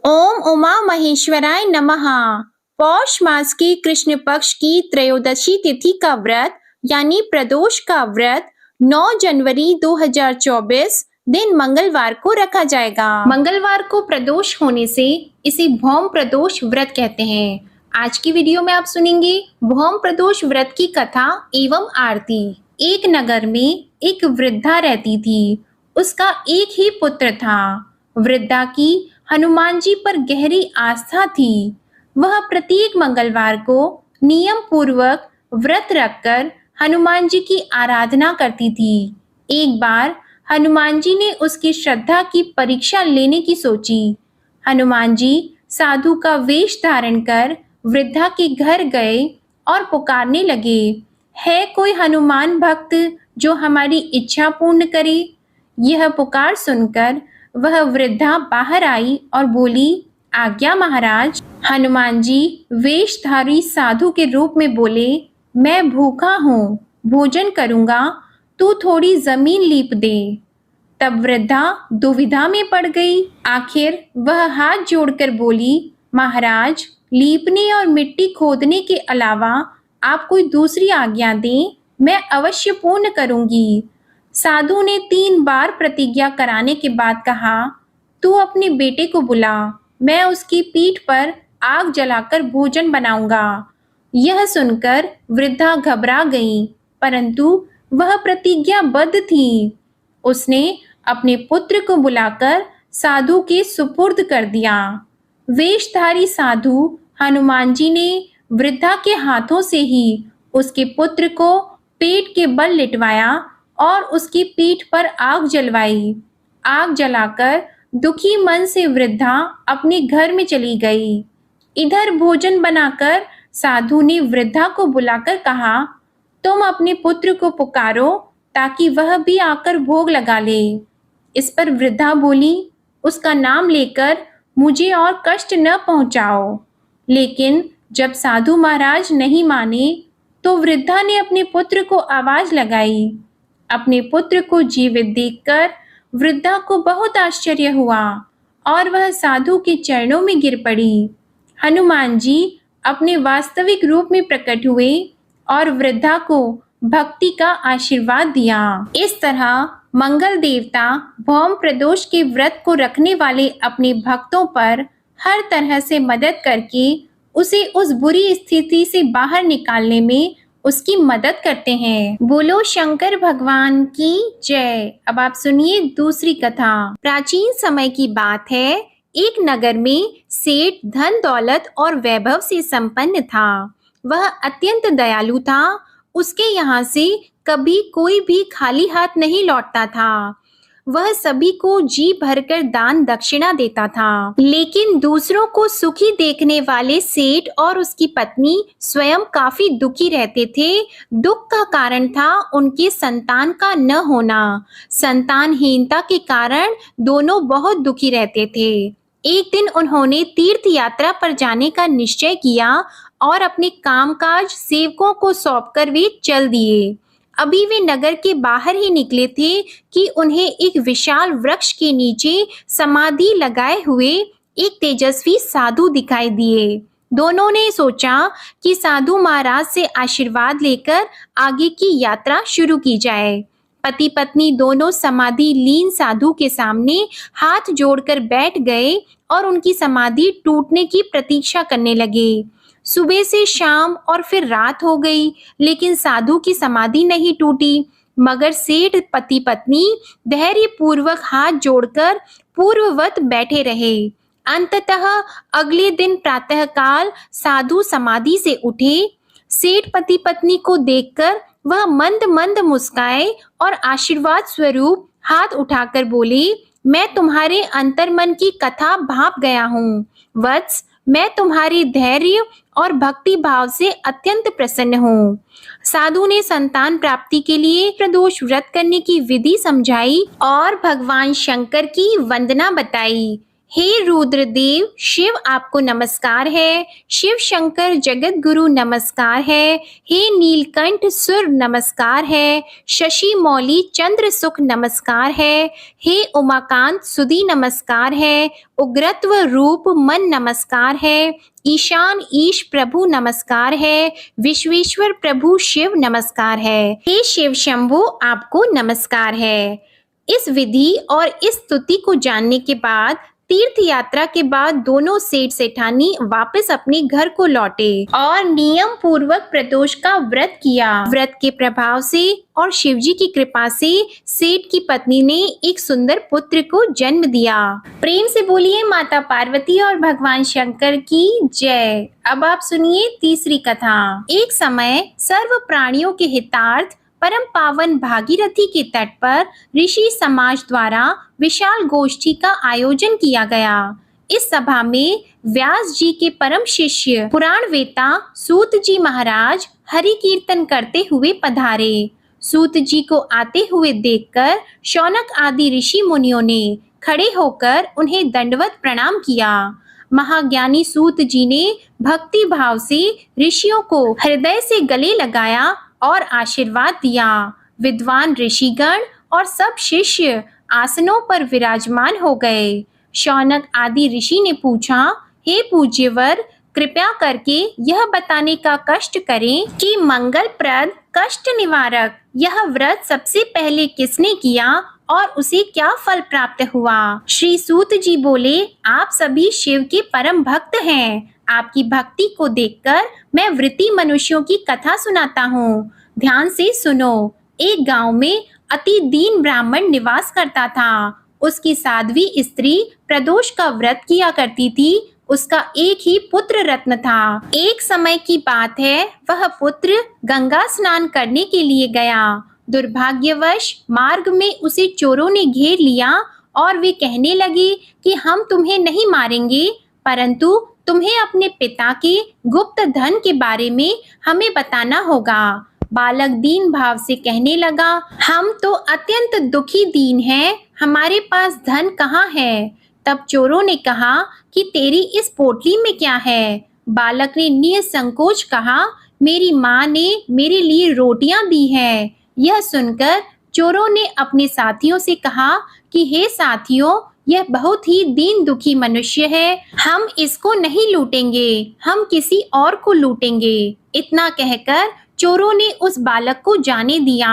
ओम उमा महेश्वराय नमः। पौष मास की कृष्ण पक्ष की त्रयोदशी तिथि का व्रत यानी प्रदोष का व्रत 9 जनवरी 2024 दिन मंगलवार को रखा जाएगा। मंगलवार को प्रदोष होने से इसे भौम प्रदोष व्रत कहते हैं। आज की वीडियो में आप सुनेंगे भौम प्रदोष व्रत की कथा एवं आरती। एक नगर में एक वृद्धा रहती थी। उसका एक ही पुत्र था। वृद्धा की हनुमान जी पर गहरी आस्था थी। वह प्रत्येक मंगलवार को नियम पूर्वक व्रत रखकर हनुमान जी की आराधना करती थी। एक बार हनुमान जी ने उसकी श्रद्धा की परीक्षा लेने की सोची। हनुमान जी साधु का वेश धारण कर वृद्धा के घर गए और पुकारने लगे, है कोई हनुमान भक्त जो हमारी इच्छा पूर्ण करे? यह पुकार सुनकर वह वृद्धा बाहर आई और बोली, आज्ञा महाराज। हनुमान जी वेशधारी साधु के रूप में बोले, मैं भूखा हूँ, भोजन करूंगा, तू थोड़ी जमीन लीप दे। तब वृद्धा दुविधा में पड़ गई। आखिर वह हाथ जोड़कर बोली, महाराज, लीपने और मिट्टी खोदने के अलावा आप कोई दूसरी आज्ञा दें, मैं अवश्य पूर्ण करूंगी। साधु ने 3 बार प्रतिज्ञा कराने के बाद कहा, तू अपने बेटे को बुला, मैं उसकी पीठ पर आग जलाकर भोजन बनाऊंगा। यह सुनकर वृद्धा घबरा गई, परंतु वह प्रतिज्ञाबद्ध थी। उसने अपने पुत्र को बुलाकर साधु के सुपुर्द कर दिया। वेशधारी साधु हनुमान जी ने वृद्धा के हाथों से ही उसके पुत्र को पेट के बल लिटवाया और उसकी पीठ पर आग जलवाई। आग जलाकर दुखी मन से वृद्धा अपने घर में चली गई। इधर भोजन बनाकर साधु ने वृद्धा को बुलाकर कहा, तुम अपने पुत्र को पुकारो ताकि वह भी आकर भोग लगा ले। इस पर वृद्धा बोली, उसका नाम लेकर मुझे और कष्ट न पहुंचाओ। लेकिन जब साधु महाराज नहीं माने तो वृद्धा ने अपने पुत्र को आवाज लगाई। अपने पुत्र को जीवित देखकर वृद्धा को बहुत आश्चर्य हुआ और वह साधु के चरणों में गिर पड़ी। हनुमान जी अपने वास्तविक रूप में प्रकट हुए और वृद्धा को भक्ति का आशीर्वाद दिया। इस तरह मंगल देवता भौम प्रदोष के व्रत को रखने वाले अपने भक्तों पर हर तरह से मदद करके उसे उस बुरी स्थिति से बाहर निकालने में उसकी मदद करते हैं। बोलो शंकर भगवान की जय। अब आप सुनिए दूसरी कथा। प्राचीन समय की बात है। एक नगर में सेठ धन दौलत और वैभव से संपन्न था। वह अत्यंत दयालु था। उसके यहाँ से कभी कोई भी खाली हाथ नहीं लौटता था। वह सभी को जी भरकर दान दक्षिणा देता था। लेकिन दूसरों को सुखी देखने वाले सेठ और उसकी पत्नी स्वयं काफी दुखी रहते थे। दुख का कारण था उनके संतान का न होना। संतानहीनता के कारण दोनों बहुत दुखी रहते थे। एक दिन उन्होंने तीर्थ यात्रा पर जाने का निश्चय किया और अपने कामकाज सेवकों को सौंपकर वे चल दिए। अभी वे नगर के बाहर ही निकले थे कि उन्हें एक विशाल वृक्ष के नीचे समाधि लगाए हुए एक तेजस्वी साधु दिखाई दिए। दोनों ने सोचा कि साधु महाराज से आशीर्वाद लेकर आगे की यात्रा शुरू की जाए। पति पत्नी दोनों समाधि लीन साधु के सामने हाथ जोड़कर बैठ गए और उनकी समाधि टूटने की प्रतीक्षा करने लगे। सुबह से शाम और फिर रात हो गई, लेकिन साधु की समाधि नहीं टूटी। मगर सेठ पति पत्नी धैर्य पूर्वक हाथ जोड़कर पूर्ववत बैठे रहे। अंततः अगले दिन प्रातःकाल साधु समाधि से उठे। सेठ पति पत्नी को देखकर वह मंद मंद मुस्काए और आशीर्वाद स्वरूप हाथ उठाकर बोले, मैं तुम्हारे अंतर्मन की कथा भाप गया हूँ। वत्स, मैं तुम्हारे धैर्य और भक्ति भाव से अत्यंत प्रसन्न हूँ। साधु ने संतान प्राप्ति के लिए प्रदोष व्रत करने की विधि समझाई और भगवान शंकर की वंदना बताई। हे रुद्रदेव, शिव आपको नमस्कार है। शिव शंकर जगत गुरु नमस्कार है। हे नीलकंठ सुर नमस्कार है। शशि मौली चंद्र सुख नमस्कार है। हे उमाकांत सुधी नमस्कार है। उग्रत्व रूप मन नमस्कार है। ईशान ईश प्रभु नमस्कार है। विश्वेश्वर प्रभु शिव नमस्कार है। हे शिव शंभु आपको नमस्कार है। इस विधि और इस स्तुति को जानने के बाद तीर्थ यात्रा के बाद दोनों सेठ सेठानी वापस अपने घर को लौटे और नियम पूर्वक प्रदोष का व्रत किया। व्रत के प्रभाव से और शिवजी की कृपा से सेठ की पत्नी ने एक सुंदर पुत्र को जन्म दिया। प्रेम से बोलिए माता पार्वती और भगवान शंकर की जय। अब आप सुनिए तीसरी कथा। एक समय सर्व प्राणियों के हितार्थ परम पावन भागीरथी के तट पर ऋषि समाज द्वारा विशाल गोष्ठी का आयोजन किया गया। इस सभा में व्यास जी के परम शिष्य पुराण वेता सूत जी महाराज हरि कीर्तन करते हुए पधारे। सूत जी को आते हुए देखकर शौनक आदि ऋषि मुनियों ने खड़े होकर उन्हें दंडवत प्रणाम किया। महाज्ञानी सूत जी ने भक्ति भाव से ऋषियों को हृदय से गले लगाया और आशीर्वाद दिया। विद्वान ऋषिगण और सब शिष्य आसनों पर विराजमान हो गए। शौनक आदि ऋषि ने पूछा, हे पूज्यवर, कृपया करके यह बताने का कष्ट करें कि मंगलप्रद कष्ट निवारक यह व्रत सबसे पहले किसने किया और उसे क्या फल प्राप्त हुआ। श्री सूत जी बोले, आप सभी शिव के परम भक्त हैं। आपकी भक्ति को देखकर मैं वृत्ति मनुष्यों की कथा सुनाता हूँ। ध्यान से सुनो। एक गांव में अति दीन ब्राह्मण निवास करता था। उसकी साध्वी स्त्री प्रदोष का व्रत किया करती थी। उसका एक ही पुत्र रत्न था। एक समय की बात है, वह पुत्र गंगा स्नान करने के लिए गया। दुर्भाग्यवश मार्ग में उसे चोरों ने घेर लिया और वे कहने लगे कि हम तुम्हें नहीं मारेंगे, परंतु तुम्हें अपने पिता के गुप्त धन के बारे में हमें बताना होगा। बालक दीन भाव से कहने लगा, हम तो अत्यंत दुखी दीन हैं, हमारे पास धन कहाँ है। तब चोरों ने कहा कि तेरी इस पोटली में क्या है। बालक ने निसंकोच कहा, मेरी माँ ने मेरे लिए रोटियां दी हैं। यह सुनकर चोरों ने अपने साथियों से कहा कि हे साथियों, यह बहुत ही दीन दुखी मनुष्य है, हम इसको नहीं लूटेंगे, हम किसी और को लूटेंगे। इतना कहकर चोरों ने उस बालक को जाने दिया।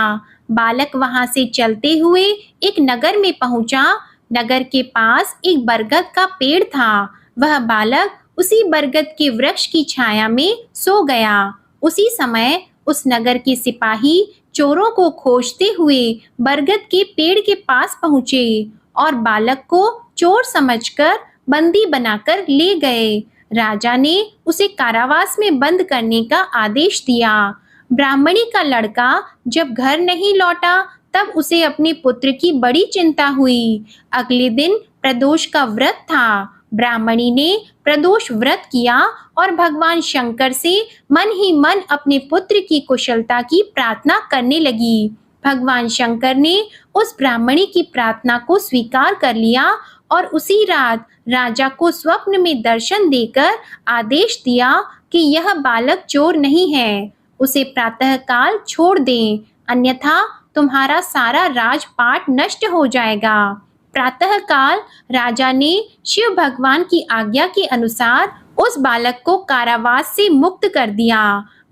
बालक वहां से चलते हुए एक नगर में पहुंचा। नगर के पास एक बरगद का पेड़ था। वह बालक उसी बरगद के वृक्ष की छाया में सो गया। उसी समय उस नगर के सिपाही चोरों को खोजते हुए बरगद के पेड़ के पास पहुंचे और बालक को चोर समझकर बंदी बनाकर ले गए। राजा ने उसे कारावास में बंद करने का आदेश दिया। ब्राह्मणी का लड़का जब घर नहीं लौटा तब उसे अपने पुत्र की बड़ी चिंता हुई। अगले दिन प्रदोष का व्रत था। ब्राह्मणी ने प्रदोष व्रत किया और भगवान शंकर से मन ही मन अपने पुत्र की कुशलता की प्रार्थना करने लगी। भगवान शंकर ने उस ब्राह्मणी की प्रार्थना को स्वीकार कर लिया और उसी रात राजा को स्वप्न में दर्शन देकर आदेश दिया कि यह बालक चोर नहीं है, उसे प्रातःकाल छोड़ दें, अन्यथा तुम्हारा सारा राजपाट नष्ट हो जाएगा। प्रातःकाल राजा ने शिव भगवान की आज्ञा के अनुसार उस बालक को कारावास से मुक्त कर दिया।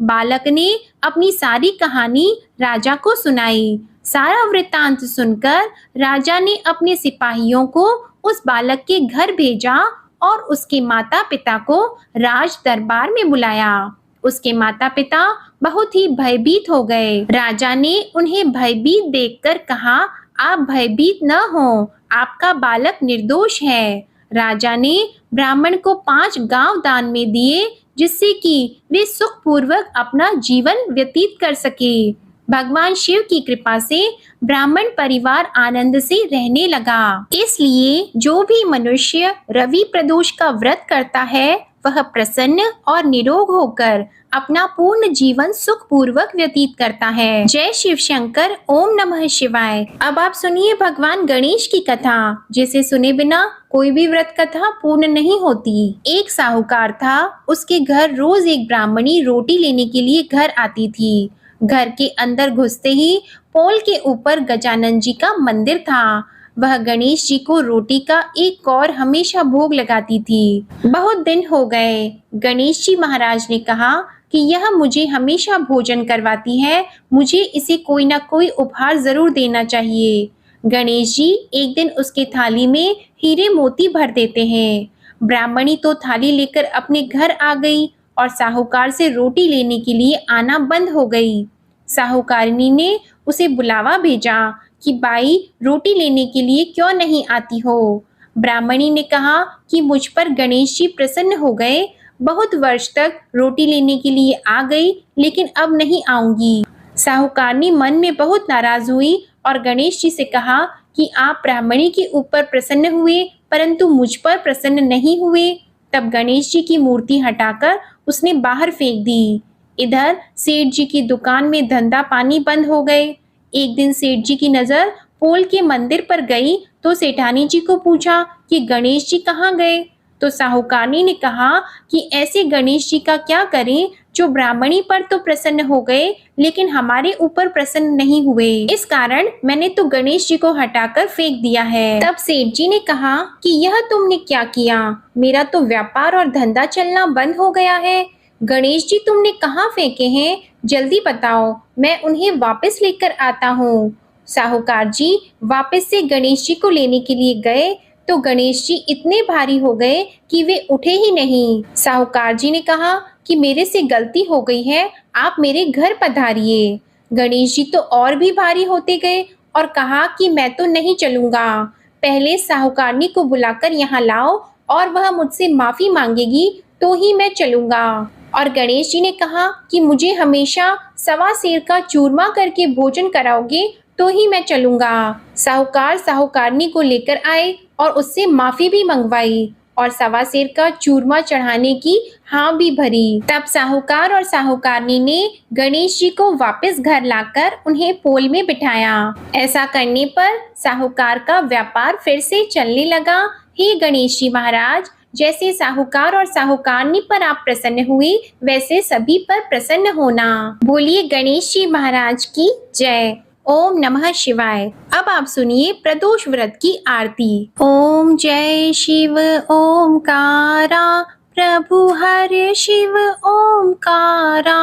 बालक ने अपनी सारी कहानी राजा को सुनाई। सारा वृत्तांत सुनकर राजा ने अपने सिपाहियों को उस बालक के घर भेजा और उसके माता पिता को राज दरबार में बुलाया। उसके माता पिता बहुत ही भयभीत हो गए। राजा ने उन्हें भयभीत देखकर कहा, आप भयभीत न हो, आपका बालक निर्दोष है। राजा ने ब्राह्मण को 5 गांव दान में दिए, जिससे कि वे सुखपूर्वक अपना जीवन व्यतीत कर सके। भगवान शिव की कृपा से ब्राह्मण परिवार आनंद से रहने लगा। इसलिए जो भी मनुष्य रवि प्रदोष का व्रत करता है वह प्रसन्न और निरोग होकर अपना पूर्ण जीवन सुखपूर्वक व्यतीत करता है। जय शिव शंकर। ओम नमः शिवाय। अब आप सुनिए भगवान गणेश की कथा, जिसे सुने बिना कोई भी व्रत कथा पूर्ण नहीं होती। एक साहूकार था, उसके घर रोज एक ब्राह्मणी रोटी लेने के लिए घर आती थी। घर के अंदर घुसते ही पोल के ऊपर गजानन जी का मंदिर था। वह गणेश जी को रोटी का एक कौर हमेशा भोग लगाती थी। बहुत दिन हो गए। गणेश जी महाराज ने कहा कि यह मुझे हमेशा भोजन करवाती है, मुझे इसे कोई ना कोई उपहार जरूर देना चाहिए। गणेश जी एक दिन उसके थाली में हीरे मोती भर देते हैं। ब्राह्मणी तो थाली लेकर अपने घर आ गई और साहूकार से रोटी लेने के लिए आना बंद हो गई। साहूकारिनी ने उसे बुलावा भेजा कि बाई, रोटी लेने के लिए क्यों नहीं आती हो। ब्राह्मणी ने कहा कि मुझ पर गणेश जी प्रसन्न हो गए, बहुत वर्ष तक रोटी लेने के लिए आ गई, लेकिन अब नहीं आऊंगी। साहूकारनी मन में बहुत नाराज हुई और गणेश जी से कहा कि आप ब्राह्मणी के ऊपर प्रसन्न हुए, परंतु मुझ पर प्रसन्न नहीं हुए। तब गणेश जी की मूर्ति हटाकर उसने बाहर फेंक दी। इधर सेठ जी की दुकान में धंधा पानी बंद हो गए। एक दिन सेठ जी की नजर पोल के मंदिर पर गई तो सेठानी जी को पूछा कि गणेश जी कहाँ गए। तो साहूकारनी ने कहा कि ऐसे गणेश जी का क्या करें जो ब्राह्मणी पर तो प्रसन्न हो गए, लेकिन हमारे ऊपर प्रसन्न नहीं हुए। इस कारण मैंने तो गणेश जी को हटाकर फेंक दिया है। तब सेठ जी ने कहा कि यह तुमने क्या किया, मेरा तो व्यापार और धंधा चलना बंद हो गया है। गणेश जी तुमने कहाँ फेंके हैं, जल्दी बताओ, मैं उन्हें वापस लेकर आता हूँ। साहूकार जी वापस से गणेश जी को लेने के लिए गए तो गणेश जी इतने भारी हो गए कि वे उठे ही नहीं। साहूकार जी ने कहा कि मेरे से गलती हो गई है, आप मेरे घर पधारिए। गणेश जी तो और भी भारी होते गए और कहा कि मैं तो नहीं चलूंगा, पहले साहूकारनी को बुलाकर यहाँ लाओ और वह मुझसे माफी मांगेगी तो ही मैं चलूंगा। और गणेश जी ने कहा कि मुझे हमेशा सवा सेर का चूरमा करके भोजन कराओगे तो ही मैं चलूंगा। साहूकार साहूकारनी को लेकर आए और उससे माफी भी मंगवाई और सवा सेर का चूरमा चढ़ाने की हाँ भी भरी। तब साहूकार और साहूकारनी ने गणेश जी को वापस घर लाकर उन्हें पोल में बिठाया। ऐसा करने पर साहूकार का व्यापार फिर से चलने लगा। हे गणेश जी महाराज, जैसे साहूकार और साहूकारनी पर आप प्रसन्न हुए, वैसे सभी पर प्रसन्न होना। बोलिए गणेश जी महाराज की जय। ओम नमः शिवाय। अब आप सुनिए प्रदोष व्रत की आरती। ओम जय शिव ओमकारा, प्रभु हर शिव ओमकारा,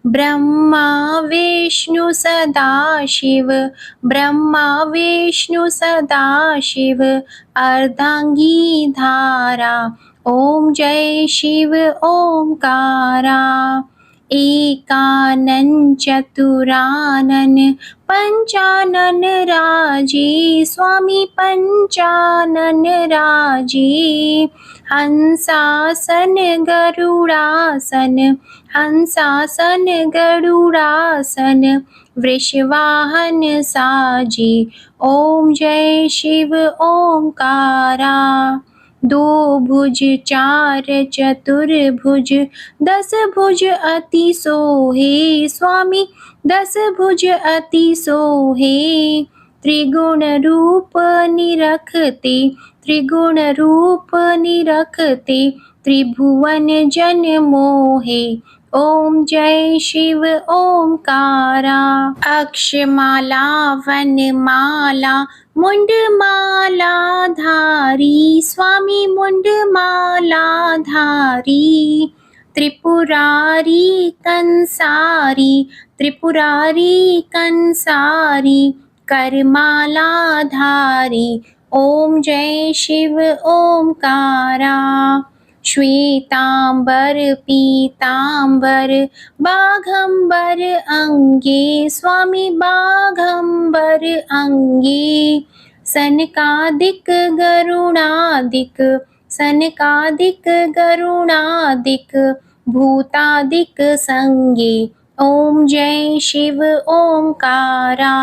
ब्रह्मा विष्णु सदा शिव, ब्रह्मा विष्णु सदा शिव, अर्धांगी धारा। ओम जय शिव ओमकारा, एकानन चतुरानन, पंचानन राजे, स्वामी पंचानन राजे, हंसासन गरुड़ासन, हंसासन गरुड़ासन, वृषवाहन साजे। ओम जय शिव ओमकारा, दो भुज चार चतुर्भुज, 10 भुज अति सोहे, स्वामी 10 भुज अति सोहे, त्रिगुण रूप निरखते, त्रिगुण रूप निरखते, त्रिभुवन जन मोहे। ओम जय शिव ओमकारा, अक्षमाला वनमाला, मुंडमाला धारी, स्वामी मुंडमाला धारी, त्रिपुरारी कंसारी, त्रिपुरारी कंसारी, करमाला धारी। ओम जय शिव ओमकारा, श्वेतांबर पीतांबर, बाघंबर अंगे, स्वामी बाघंबर अंगे, सनकादिक गरुणादिक, सनकादिक गरुणादिक, भूतादिक संगे। ओम जय शिव ओमकारा,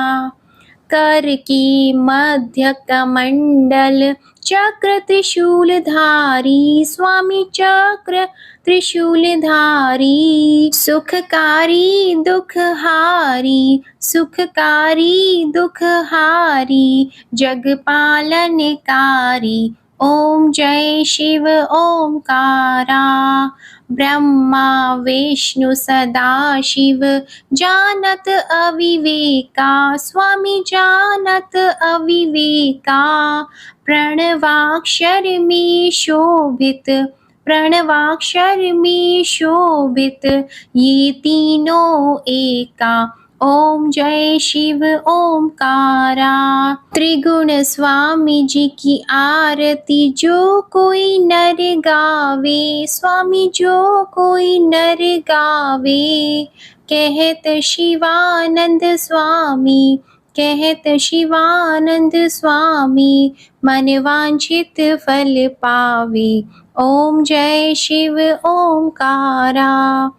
कर की मध्य कमंडल, चक्र त्रिशूलधारी स्वामी चक्र त्रिशूलधारी। सुखकारी दुखहारी, सुखकारी दुखहारी, जग पालनकारी। ओम जय शिव ओंकारा। ब्रह्मा विष्णु सदा शिव, जानत अविवेका स्वामी जानत अविवेका। प्रणवाक्षर में शोभित, प्रणवाक्षर में शोभित, ये तीनों एका। ओम जय शिव ओंकारा। त्रिगुण स्वामी जी की आरती जो कोई नर गावे, स्वामी जो कोई नर गावे। कहत शिवानंद स्वामी, कहत शिवानंद स्वामी, मन वांछित फल पावे। ओम जय शिव ओंकारा।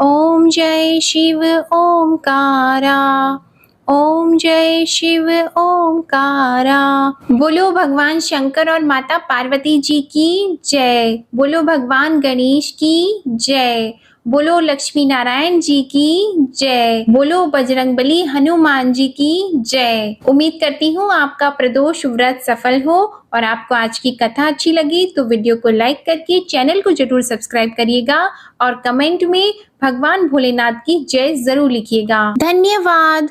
ओम जय शिव ओंकारा। ओम जय शिव ओंकारा। बोलो भगवान शंकर और माता पार्वती जी की जय। बोलो भगवान गणेश की जय। बोलो लक्ष्मी नारायण जी की जय। बोलो बजरंगबली हनुमान जी की जय। उम्मीद करती हूँ आपका प्रदोष व्रत सफल हो और आपको आज की कथा अच्छी लगी तो वीडियो को लाइक करके चैनल को जरूर सब्सक्राइब करिएगा और कमेंट में भगवान भोलेनाथ की जय जरूर लिखिएगा। धन्यवाद।